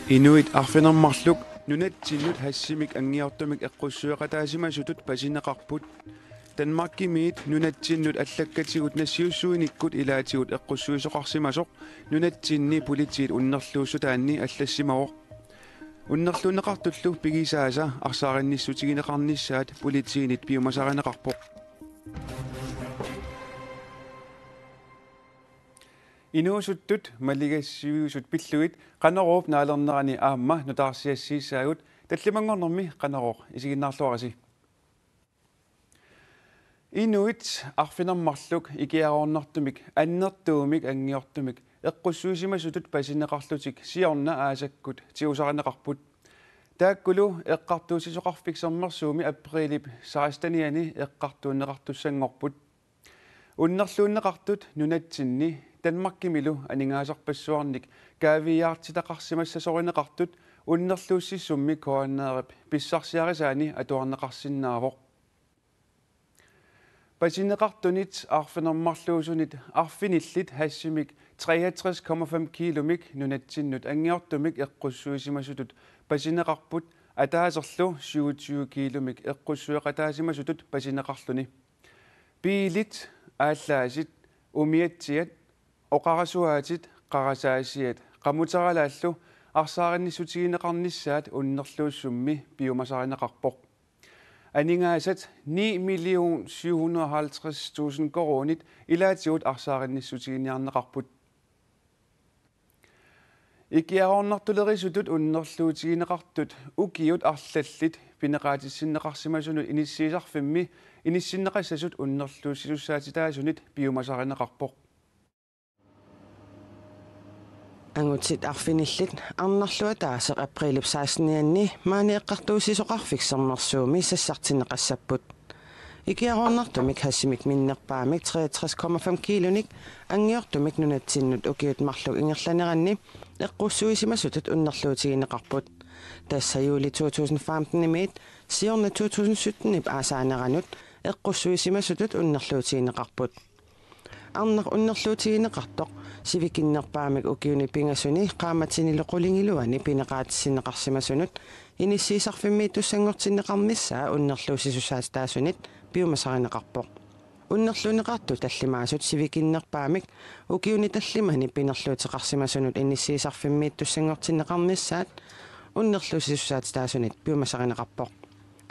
Inuit arfinarmarluk nunatsinut hassimik angiortumik eqqussueqataasimasutut pasineqarput Danmarkimiit nunatsinnut allakkatigut nassiussuinikkut ilaatigut eqqussuisoqarsimasoq nunatsinni politiit unnerluussutaanni allassimawoq unnerluuneqartullu pigisaasa arsaarinnissutigинеqarnissaat politiinit piumasarineqarpoq Inuusuttut maligassiuusut pilluit qanaruup naalernerani aamma nutaarsiassiissaagut tallimangornermi qanaruuq isiginnaarluarasi Inuit arfinarmarluk ikiaroornartumik annertuumik angiortumik eqqussuusimasutut pasineqarlutik siorna aasakkut tiusarineqarput taakkulu eqqartuusisoqarfiksermersuumi aprilip 16-niani eqqartuunneqartussangorput unnerluunneqartut nunatsinni Danmarkimilu aningaasarpassuarnik kaaviyaartitaqarsimassasorineqartut unnerluussissummi koanneerip pissarsiarisaani atuarneqarsinnaavoq Pasineqartunit arfinarmarluusunit arfinillit hassimik 63,5 kilomik nunatsinnut angiortumik eqqussuisimasutut pasineqarput ataaserlu 27 kilomik eqqussueqataasimasutut pasineqarluni piilit ааllaасит умиатсиат оқарасуааtit қарасаасиат qamutаралааллу арсааринниссутигинеқарнissaат уннерлууссумми пиумасаринеқарпоқ Aningaasat 9.750.000 koronit ilaatigut arsaarinnissutiginearneqarput Ikiaroornartulerisutut unnerluutigineqartut ukiut arlallit pineqaatissinneqarsimasunut inissiisarfimmi inissinneqassasut unnerluussilussaatitaasunit piumasarineqarpoq Angutsit arfinillit arnarlua taaseq aprilip 16-nianni maanieqqartuusisoqarfiksernersuumi sassartineqassapput Ikiaroornartumik hassimik minnerpaamik 63,5 kilonik angiortumik nunatsinnut ukiut marluk ingerlaneranni eqqussuisimasutut unnerluutigineqarput tassa juuli 2015-nimiit siorna 2017-nip aasaaneranut eqqussuisimasutut unnerluutigineqarput Arnar unnerluutigineqartoq sivikinnerpaamik ukiuni pingasuni qaamatsiniloqulingiluani pineqaatissinneqarsimasunut inissiisarfimmiit tussangortinneqarnissaa unnerluusisussaatitaasunit piumasarineqarpoq unnerluuneqartu tallimaasut sivikinnerpaamik ukiuni tallimani pinerluutеқарсимасунут inissiisarfimmiit tussangortinneqarnissaat unnerluusisussaatitaasunit piumasarineqarpoq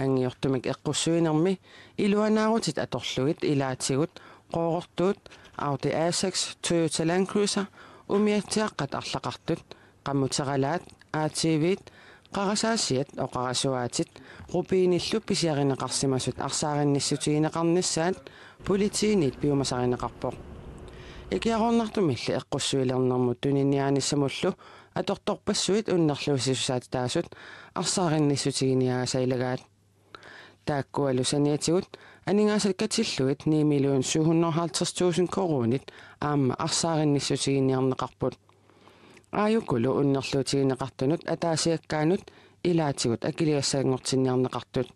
angiortumik eqqussuinermi iluanaarutit atorlugit ilaatigut qoorortuut Audi A6 Toyota Land Cruiser umiatsiaqqat arlaqartut qammuteralaat ATVt qarasaasiat oqarasuaatit rupiinillu pisiarineqarsimasut arsaarinniссутигинеқарнissaat politiinit piumasarineqarpoq ikiaroornartumilli eqqussuilernermut tuniniaanissamullu atortorpassuit unnerluusisussaatitaasut arsaarinniссутигиниаасаилагаат taakkualusaniatigut aningaasakkatilluit 9.750.000 koronit aamma arsaarinniссутигиниарнеқарпут aayukulu unnerluutigineqartunut ataasiakkaanut ilaatigut akiligassangortinniarneqartut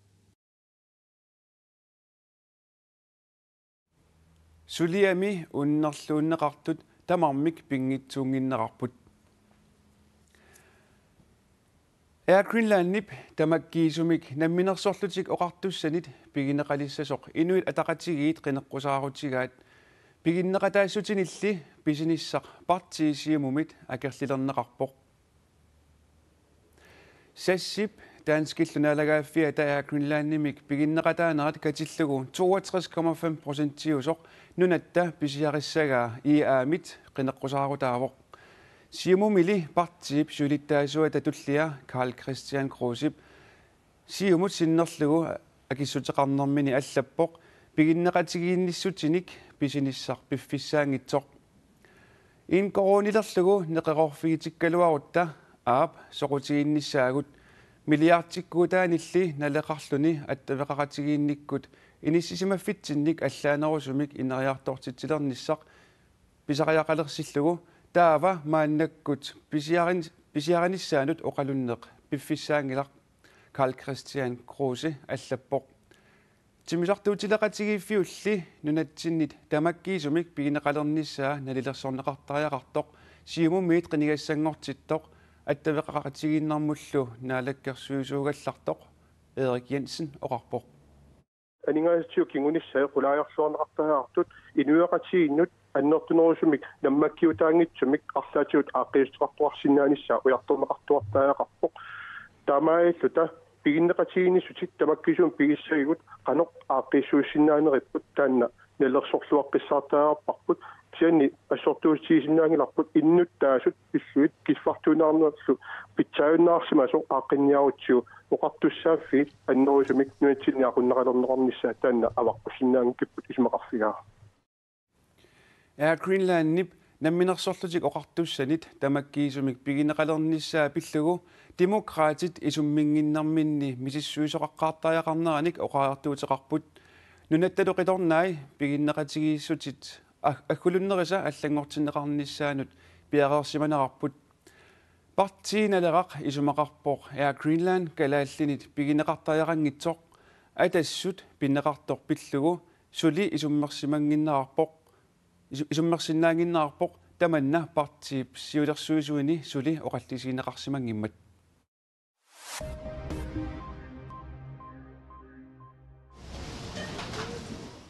Suliami unnerluunneqartut tamarmik pingitsuunginneqarput Air Greenlandnip tamakkiisumik namminersorlutik oqartussanit pigineqalissasoq inuit ataqatigiit qineqqusaaruutigaat piginneqataassutinilli pisinissaq partiisiumumit akerlilerneqarpoq Sassip danskillunaalagaaffiata Air Greenlandnimik piginneqataanerat katillugu 62,5% nunatta pisiarissagaa iaamit qineqqusaaruutaavoq Siumumili partiip sulittaasua tatullia Carl Christian Krosip siumut sinnerlugu akissuteqarnermini allappoq piginneqatigiinnissutinik pisinissaq piffissaangitsoq in koronilerlugu neqerorfigitikkaluarutta aap soqutigiinnissaagut milliartikkuutaanilli naleqarluni attaveqaqatigiinnikkut inissisimaffitinnik allaanerusumik ineriartortitsilernissaq pisariaqalersillugu taava maannakkut pisiarinnissaanut oqalunneq piffissaangilaq Carl Christian Kruse allappoq тимисартуутилеқатигииффиулли нунатсиннит тамаккиисумик пигинеқалернissaa налилерсорнеқартариақартоқ сиумумиит қинигассангортиттоқ аттавеқақатигииннармуллу наалаккерсуисуугаллартоқ Erik Jensen оқарпоқ анигаасиу кингуниссаа қулааярсуарнеқартариартут инуяқатигиннут аннертунерусумик наммаккиутаангитсумик арлаатиут ааққиистеқартуарсинааниссаа уярторнеқартуартариақарпоқ таамаиллута пигиннеқатигинниссутик тамаккисуум пигиссагигут қаноқ ааққиссуиссинаанериппут таанна налерсорлуаққиссаартариарпарпут тианни ассортуутсигисинаангиларпут иннут таасут пиллуит киллартунаарнерлу питсааюннаарсимасо ааққинниарутсиу оқартуссааффиит аннерусумик нуатсинниақуннеқалернеқарнissaa таанна аваққуссинаангиппут исмақарфигаа Air Greenland nip намминерсорлутик оқартуссанит тамаккиисумик пигинеқалернissaa пиллугу демократит исуммингиннарминни мисиссуисоқаққаартариақарнераник оқаартуутеқарпут нунатталоқиторнаи пигиннеқатигииссутит аккулуннериса аллангортиннеқарнissaанут пиареерсиманерарпут партииналерақ исумақарпоқ Air Greenland калааллинит пигинеқартариақангитсоқ атассут пиннеқартоқ пиллугу сули исуммерсимангиннаарпоқ исуммерсиннаангиннаарпоқ таманна партиип сиулерсуисуини сули оқаллисигинеқарсимангиммат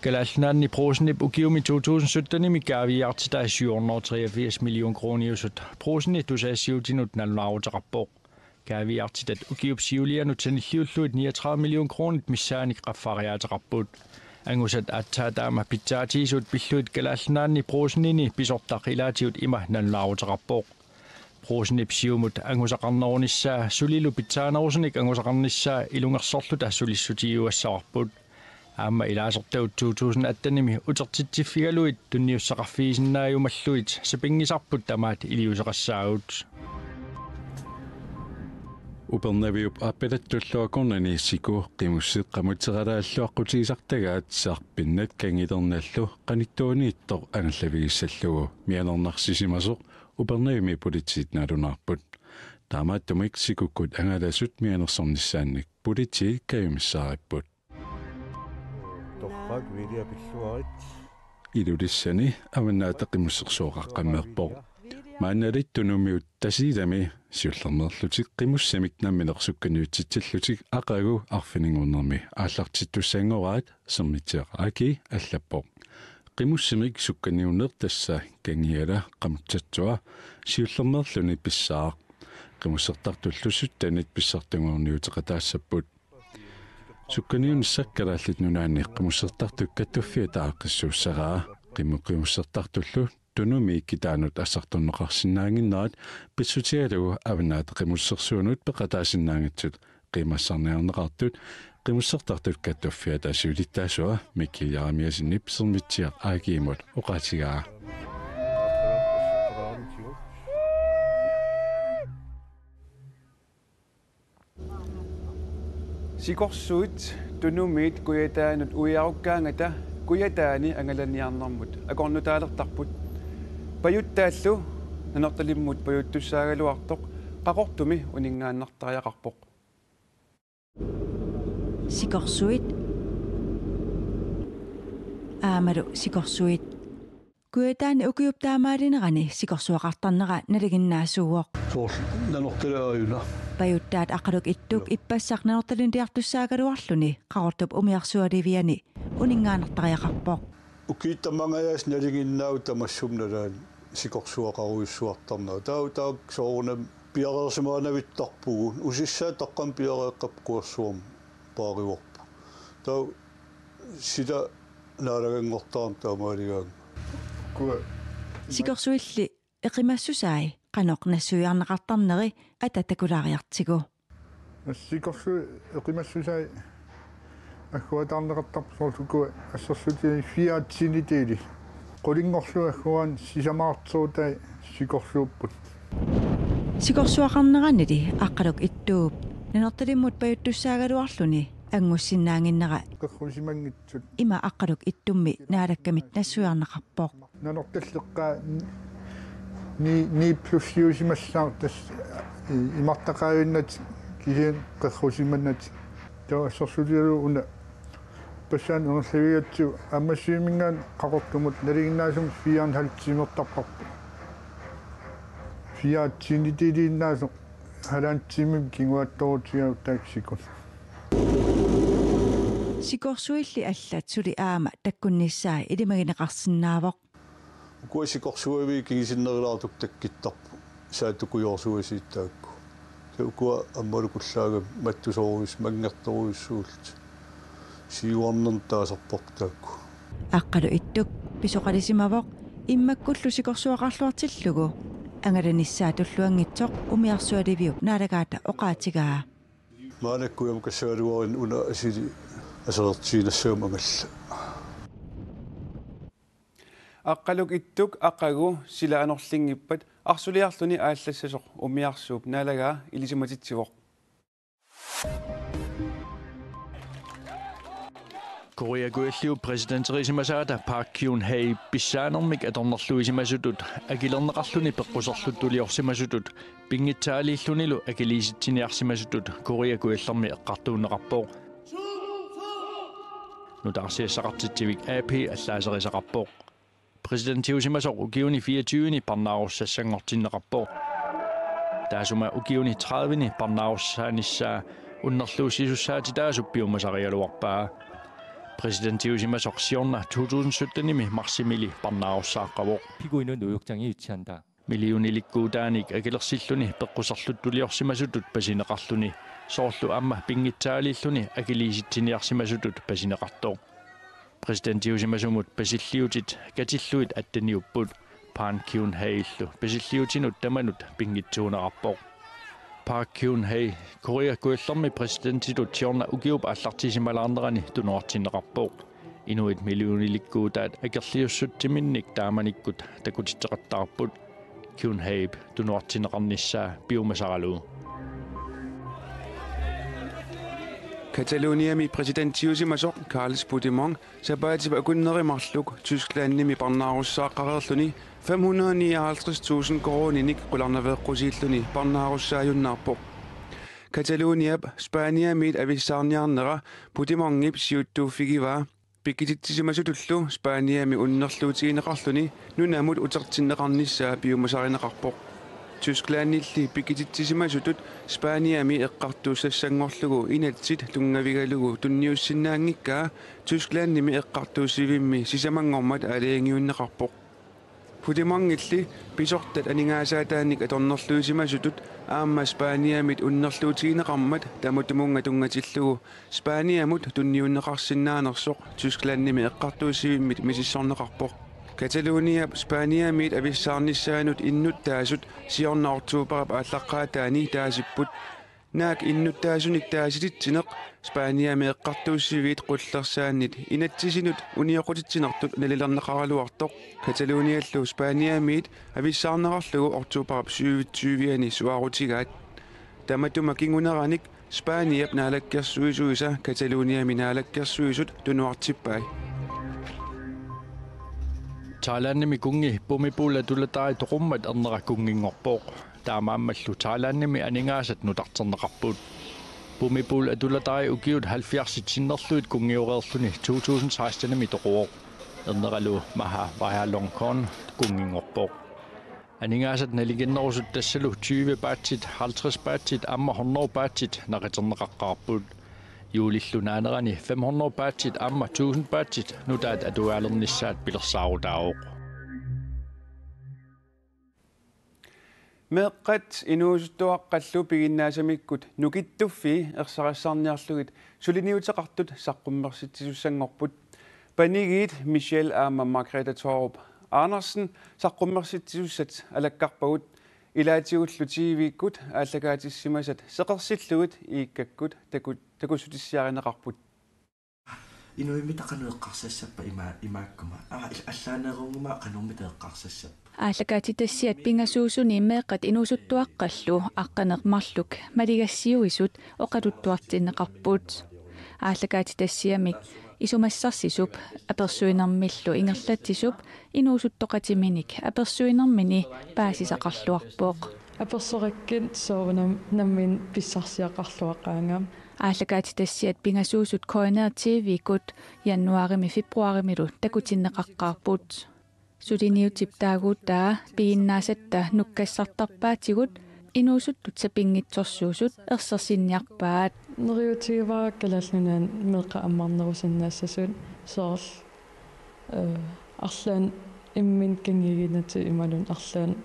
Galasnaanni prosenip ukiumi 2017 mikaaviartita 783 million krooniusut proseni tusaassiutinut nalunaaruteqarpoq kaaviartitat ukiup siulianut sanilliulluit 39 million kronit missaanik qaffariaateqarput angusat attaataama pitsaatiisut pilluit galasnaanni prosenini pisortaq ilaatiut ima nalunaaruteqarpoq prosenip siumut angusaqarnerunissaa sulilu pitsaanerusunik angusaqarnissaa ilungersorluta sulissutiiuassaqarput Amma ilaasertaut 2018 utertittiffigaluit tunniussaqarfiisinnaayumalluit sapingisarput tamaat iliuseqassaagut Upernaviup appelattullуакорнани сику qimусseqqamutseralaаллуаққутигисартагаат саарпиннат кангилерналлу qanittуунииттор аналлавигиссаллугу мианернарсисимасоқ упернавими политит налунаарпут таамааттумик сикуккут ангаласут мианерсорнissaanник политик каюмиссаариппут Torqaak vilia pilluarit Ilulissani avannaataqimmussersuoqaqqammeerpoq maannalit tunumiut tasiilami siullernerlutik qimussamik namminersukkanuitsitsallutik aqagu arfiningornermi aallartittussaangoraat sermitiaqaaki allappoq qimussamik sukkaniunnertassa kangiala qamutsatsua siullernerluni pissaaq qimussertartullussut tanit pissartungorniuteqataassaput Sukkaniun sakkaraallit nunaanni qimussertartuk kattuffiataaqqissuussaraa qimussertartullu tunumi kitaanut assartorneqarsinnaanginnerat pitsutialugu avanaat qimussersuunut peqataasinnaangitsut qimassarniarneqartut qimussertartut kattuffiataasuulittaasua mikkiliaramiasinnip sermitsiaq aakiimut oqaatigaa Sikorsuut tunumiit kuyataanut uiarukkaangata kuyataani angalaniarnermut akornutaalertarput payuttaallu nanertalimmut payuttussaagaluartoq qaqortumi uningaannartariaqarpoq Sikorsuit aamalu sikorsuit kuyataani ukiuptaamaalinерани sikorsuaqartarnera naliginnaasuuoq soors nanortalaajuna Payuttaat aqaluk ittuk ippassaqnanertaluntiartussaagaluarluni qaqortup umiarsualiviani uningaanartariaqarpoq ukiittamangаяас налигиннаау тамассумналаан сикорсуақаруйссуартарнаа таа соорунам пиареерсимаанавиттарпугу усиссаа таққам пиареэққапкуарсуум паариворпу таа сида наалагангортаарм таамаалигаан куа Sikorsuilli eqimassусаи qanoq nassuiarneqartarneri ататакулаариартигу Sikkorsu eqimassусаи аггуатаарнеқартарпу соорсукку ассерсутини фиаатсинитиили qulingorlu аггуан сисамаартсуутай сикорсууппут Sikorsuaqarneranili aqqaluk ittууp нанерталиммут паюттуссаагалуарлуни ангуссиннаангиннера qerrusimangitsut има aqqaluk ittумми наалаккамит нассуиарнеқарпоқ нанорталлеққаа ни плюсиусимассаа тас имартақаавиннат кисиан qerrusimannat таа ассерсутилу уна пасан унерлавиатсу аммассуимингаан қақортумут налигиннаасум 4,5 фиатсинитилиннаасо халаантсимим кингуатторутиау таксикут сикорсуилли аллат сули аама таккунниссаа илимагинеқарсинаавоқ укуасикорсуави кигисиннерилаартук таккиттарпу саатукуйорсуасииттаакку таукуа аммалукуллаага маттусоорус мангерторуйссуулт сиуарнерн таасарпортаакку аққалу иттук писоқалисимавоқ иммаккуллу сикорсуақарлуартиллугу ангаланиссаа туллуангитсоқ умиарсуаливиуп наалагаата оқаатигаа маанаккуям кассаалуарин уна асили асертиинассаум амалла аққалук иттук аққагу сила анерлингиппат арсулиарлуни ааллассасоқ умиарсууп наалагаа илисиматитсивоқ Korea guilliu presidenterisimasuata Park Geun-hye pissaanermik atornerluisimasutut akilerneqarluni peqquserluttuliorsimasutut pinngitsaaliillunilu akiliisittiniarsimasutut Korea guillermi eqqartuuneqarpoq nutarsiassaqartitsivik AP allaaserisaqarpoq presidentiusimasoq ukiuni 24ni parnaarussassanngortinneqarpoq taasuma ukiuni 30ni parnaarussaanissa unnerluusisussaati taasuppiumasarialuarpaa Presidentiusimasoq siorna 2017nimi marsimili parnaarussaaqqavoq 피고 있는 노역장에 위치한다. Miljoonilikkuutaanik akilersilluni peqqusarluttuliorsimasutut pasineqarluni soorlu amma pinngitsaaliilluni akiliisittiniarsimasutut pasineqartoq Presidentiusimasumut pasilliutit katilluit attaniupput Park Geun-hyeillu pasilliutinut tamanut pinngitsuuneqarpoq Park Geun-hye Korea guillermi presidentitut siorna ukiup allartisimalaarnerani tunuartinneqarpoq inuit miljoonilikkuutaat akerliussuttiminnik taamanikkut takutitteqartarput Geun-hye tunuartinneqarnissaa piumasaraluu Kataloniami presidentiusimasoq Carles Puigdemont sabaatiba akunnerimarluk Tysklandnimi parnaarussaaqqarerluni 559.000 koroninik qularnaveeqqusiilluni parnaarussaajunnarpoq Kataloniab Spaniamit avissaarniarnera Puigdemongip siuttuuffigivaa pikkititsimasutullu Spaniami unnerluutigineqarluni nunamut utertinneqarnissaa piumasarineqarpoq Tysklandnilli pikkititsimasutut Spaniami eqqartuussassangorlugu inatsit tungavigalugu tunniussinnaangikkaa Tysklandnimi eqqartuussivimmi sisamangormat aliangiunneqarpoq Puigdemongilli pisortat aningaasaatannik atornerluusimasutut aamma Spaniamit unnerluutigineqarmat tamutumunga tungatillugu Spaniamut tunniunneqarsinnaanersoq Tysklandnimi eqqartuussivimmit misissorneqarpoq Catalonia Spaniamit avissaarnissaanut innuttaasut siornaortuuparap ааllaqqaataani taasipput naak innuttaasunik taasitittineq Spaniami eqqartuussivit qullersaannit inatsisinut unioqutitsinertut nalilerneqaraluartoq Cataloniallu Spaniamit avissaarnerarlugu ortuuparap 27 suarutigaat tamatuma kinguneranik Spaniap naalakkersuisuisa Cataloniami naalakkersuisut tunuartippai Thailandnimi kungi pumipulla tullatai toqummat ernerakungingorpoq taamaammallu Thailandnimi aningaasat nutarterneqarput pumipulla tullatai ukiut 70 sinnerluit kungiureerluni 2016nimi toquoq erneralu maha vajalongkon kungingorpoq aningaasat naliginnerusut tassalu 20 baatsit 50 baatsit amma 100 baatsit naqiterneqaqqaarput Juulillunaanerani 500 baatsit amma 1000 baatsit nutaat atuaalernissaat pilersaarutaaoq meeqqat inuusuttuaqqallu piginnaasamikkut nukittuffi ersarassarniarlugit suliniuteqartut saqqummersitsisussangorput panigiit Michelle aamma Margrethe Thorup Andersen saqqummersitsisussat alakkarpagut ilaatiullutiiviikkut ааллагаатиссимасат сеқерсиллугит ииккаккут такусутиссиариneqarput инуимитақануэққарсассаппа имааккума аллаанерунгума қануммитеэққарсассаппа ааллагаатитассиат пингасуусуни иммеэққат инуусуттуаққаллу аққанермарлук малигассиуисут оқалуттуартиннеқарпут ааллагаатитассиамик исумассарсисуп аперсуинермиллу ингерлатсисуп инуусуттоқатиминик аперсуинермини паасисақарлуарпооқ аперсораккит соорунам наммин писсарсиақарлуаққаангам ааллакаатитассиат пингасуусут коинеер TV-кут януарими фебруаримилу такутиннеқаққарпут сулиниутип таагуутаа пигиннаасатта нуккассартарпаатигут инуусуттут сапингитсорсуусут ерсерсинниарпаат нериутигивараккалаллунaan меэқа аммарнерусиннаассасуут соорл арлаан иммин кангигинати ималун арлаан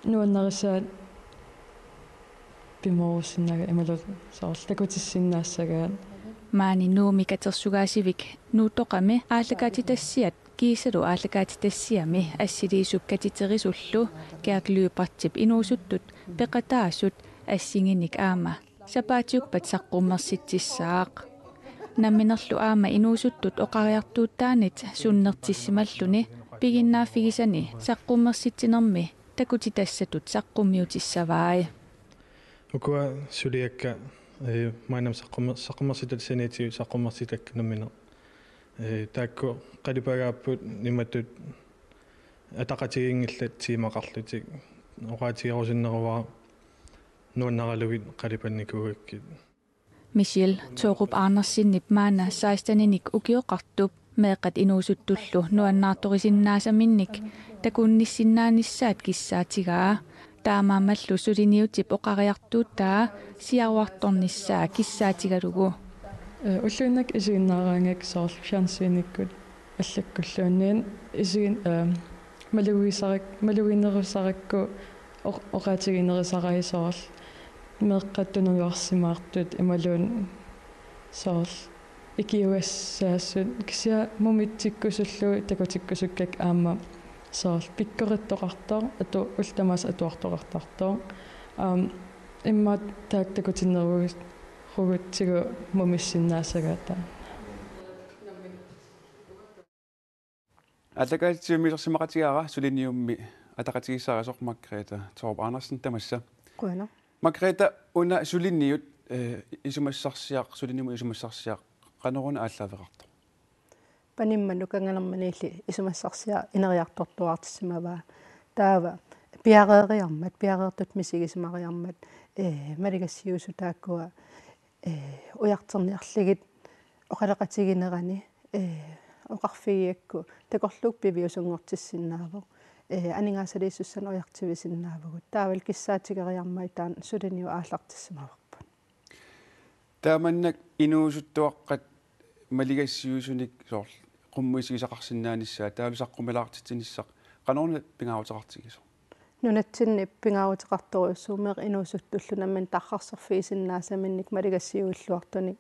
нуаннерисаат пиморусиннага ималут соорл такутиссиннаассагаат маани нуумикатерсугаасивик нуутоқами ааллакаатитассиат кисалу ааллакаатитассиами ассилиисуп катитерисуллу кеаклуипартип инуусуттут пеқатаасут ассингиник аама сапаатиуппат саққуммерситсissaақ намминерлу аама инуусуттут оқариартууттаанит суннертиссималлуни пигиннааффигисани саққуммерситсинерми такутитассатут саққуммиутиссаваи ukua suliakka mainam saqqumersitalsaniitiu saqqumersitakkunamina taakku qalipagaapput nimatut ataqatigiingillat tiimaqarlutik oqaatigerusinneruvaa nuannaralugit qalipannikuugakkit Michel Torup Andersinnip maana 16-nik ukioqartup meeqat inuusuttullu nuannaartorisinnaasaminik takunnissinnaannissaat kissaatigaa таамаамаллу сулиниутип оқариартуутаа сиаруарторнissaа киссаатигалугу уллуиннак исигиннаараангак соорл фиансиниккут аллаккуллуунниин исигин малугинерусаракку оқаатигинерисараи соорл меэққаттунуйуарсимаартут ималуун соорл икиуассаассут кися мумитсиккусуллу такутиккусуккак аама соорл пиккориттоқартоо ату ултамаас атуартоқартартоо иммат таактакутиннеругис хугутсигу мумиссиннаассагаата атакаатсиумилерсимақатигаара сулиниумми атақатигиссаарасоқ Маргрета Торуп Andersen тамасса куана Маргрета уна сулиниут исумассарсиақ сулиниуму исумассарсиақ qanорuna ааллааверарто панимману кангалерманилли исумассарсиа инериартортуартиссимаваа таава пиареериармат пиареертут мисигисимариармат малигассиусу тааккуа уяртерниарлигит оқалеқатигинерани оқарфигиакку такорлук пивиусунгортиссиннаавоо анигаасалииссуссан уяртивисиннаавагут таавал киссаатигериармай таан сулиниу ааллартиссимаварпут тааманнак инуусуттуаққат малигассиусуник сорл qummuisigisaqarsinnaanissaa taalusaqqumilaartitsinissaq qanorna pingaavutaqartigisor нунатсинни пингаавутеқарторуссуумеэ инуусуттуллунамман тархарсерфиисиннаасаминник малигассиуиллуартуник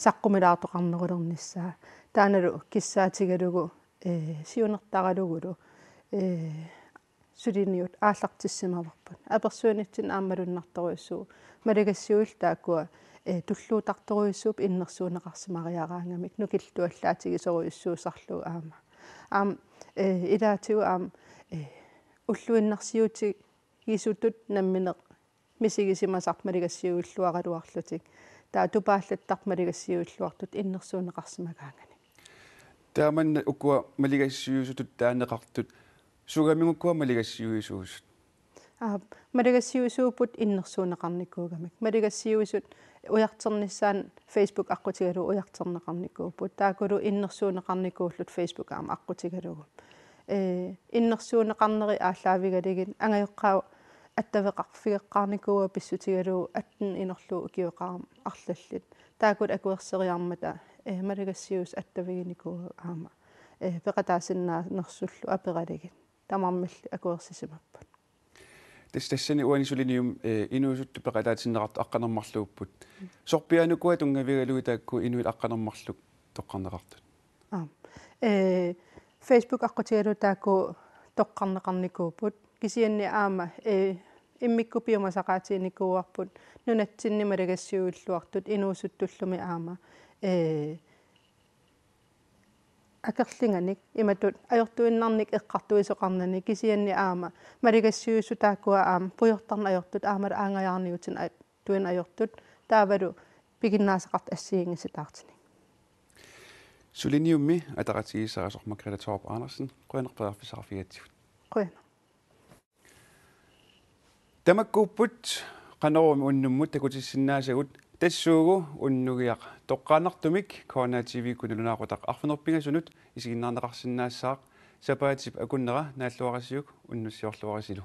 саққумилаартоқарнерулерниссаа тааналу киссаатигалугу сиунертаралугулу сулиниут ааллартиссимаварпут аперсуунитсин аамалуннарторуссуу малигассиуил тааккуа туллуутарторуйссууп иннерсуунеқарсимариараангамик нукиллуаллаатигисоруйссуусарлу аама илаатигу уллуиннарсиутик кисутут намминеқ мисигисимасарт малигассиуиллуаралуарлутик таа тупааллаттарт малигассиуиллуартут иннерсуунеқарсимагаангани тааманна укуа малигассиусутут таанеқартут сугамингуккуа малигассиуисуусут малигассиусуупут иннерсуунеқарникуугамик малигассиусут уяртерниссаан Facebook аққутигалу уяртернеқарникууппут таакулу иннерсуунеқарникууллут Facebook аама аққутигалугу иннерсуунеқарнери ааллаавигалигин ангайоққаа аттавеқарфигеққарникууа писсутигалу аттен инерлуу укиоқарам арлаллит таакул акуерсериармата малигассиус аттавигиникуу аама пеқатаасиннаа нерсуллу апералигит тамармалли акуерсисимаппут тассани уанисулиниум инуусутту пеқатаатиннеқарт аққанермарлууппут сорпианукуа тунгавигалуи таакку инуит аққанермарлук тоққарнеқартут Facebook аққутигалу таакку тоққарнеқарникууппут кисианни аама иммиккупиумасақаатиникууарпут нунатсинни малигассиуиллуартут инуусуттуллуми аама акерлинганик иматут ajortuinnarnik eqqartuisoqarnani kisianni aama maligassiusu taakkua aama pujortarna ajortut aamala aangajаарniutin tuin ajortut taavalu piginnaasaqart assiingisitaartini suliniummi ataqatigisarasoq Margrethe Torup Andersen quanerpearfisarfiatsivut quaner tamakkuupput qanorumi unnummut takutissinnaasagут тассуугу уннугиақ тоққаанартумик Corona TV кунулунаақутақ арфунерпинgasунут исигиннаарнеқарсинаассаақ сапаатип акуннера нааллуарасиук уннуссиорлуарасилу